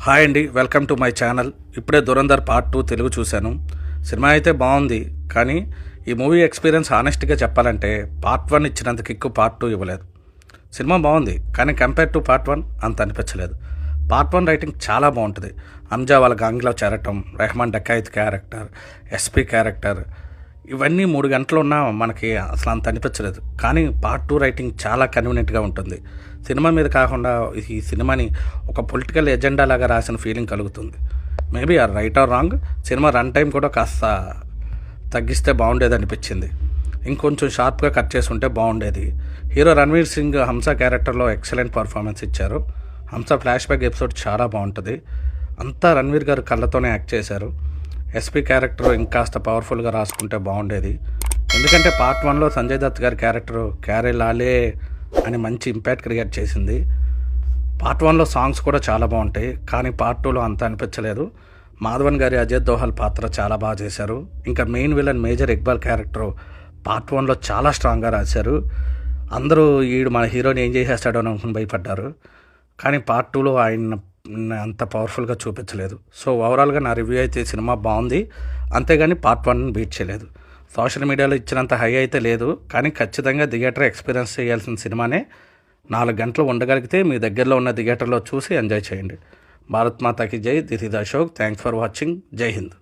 Hi అండి, welcome to my channel. ఇప్పుడే Dhurandhar part 2 Telugu చూశాను. సినిమా అయితే బాగుంది, కానీ ఈ మూవీ ఎక్స్పీరియన్స్ హానెస్ట్గా చెప్పాలంటే పార్ట్ 1 ఇచ్చినంత కిక్కు పార్ట్ 2 ఇవ్వలేదు. సినిమా బాగుంది, కానీ కంపేర్ టు పార్ట్ 1 అంత అనిపించలేదు. పార్ట్ 1 రైటింగ్ చాలా బాగుంటుంది. అంజా వాళ్ళ గాంగ్లో చేరటం, రెహమాన్ డకాయిత్ క్యారెక్టర్, ఎస్పీ క్యారెక్టర్, ఇవన్నీ 3 గంటలు ఉన్నా మనకి అసలు అంత అనిపించలేదు. కానీ పార్ట్ 2 రైటింగ్ చాలా కన్వీనియంట్గా ఉంటుంది. సినిమా మీద కాకుండా ఈ సినిమాని ఒక పొలిటికల్ ఎజెండా లాగా రాసిన ఫీలింగ్ కలుగుతుంది. మేబీ ఆ right are wrong, cinema run time కూడా కాస్త తగ్గిస్తే బాగుండేది అనిపించింది. ఇంకొంచెం షార్ప్గా కట్ చేసుంటే బాగుండేది. హీరో రణ్వీర్ సింగ్ హంస క్యారెక్టర్లో ఎక్సలెంట్ పర్ఫార్మెన్స్ ఇచ్చారు. హంస ఫ్లాష్ బ్యాక్ ఎపిసోడ్ చాలా బాగుంటుంది. అంతా రణ్వీర్ గారు కళ్ళతోనే యాక్ట్ చేశారు. ఎస్పీ క్యారెక్టర్ ఇంకాస్త పవర్ఫుల్గా రాసుకుంటే బాగుండేది. ఎందుకంటే పార్ట్ 1లో సంజయ్ దత్ గారి క్యారెక్టర్ క్యారే లాలే అని మంచి ఇంపాక్ట్ క్రియేట్ చేసింది. పార్ట్ 1లో సాంగ్స్ కూడా చాలా బాగుంటాయి, కానీ పార్ట్ 2లో అంత అనిపించలేదు. మాధవన్ గారి అజయ్ దోహల్ పాత్ర చాలా బాగా చేశారు. ఇంకా main villain major Iqbal character part 1లో చాలా స్ట్రాంగ్గా రాశారు. అందరూ ఈడు మన హీరోని ఏం చేసేస్తాడో అని అనుకుని భయపడ్డారు, కానీ పార్ట్ 2లో ఆయన అంత పవర్ఫుల్గా చూపించలేదు. సో ఓవరాల్గా నా రివ్యూ అయితే సినిమా బాగుంది, అంతేగాని పార్ట్ 1 బీట్ చేయలేదు. సోషల్ మీడియాలో ఇచ్చినంత హై అయితే లేదు, కానీ ఖచ్చితంగా థియేటర్ ఎక్స్పీరియన్స్ చేయాల్సిన సినిమానే. 4 గంటలు ఉండగలిగితే మీ దగ్గరలో ఉన్న థియేటర్లో చూసి ఎంజాయ్ చేయండి. భారత్ మాతాకి జై. This is Ashok. Thanks for watching. జై హింద్.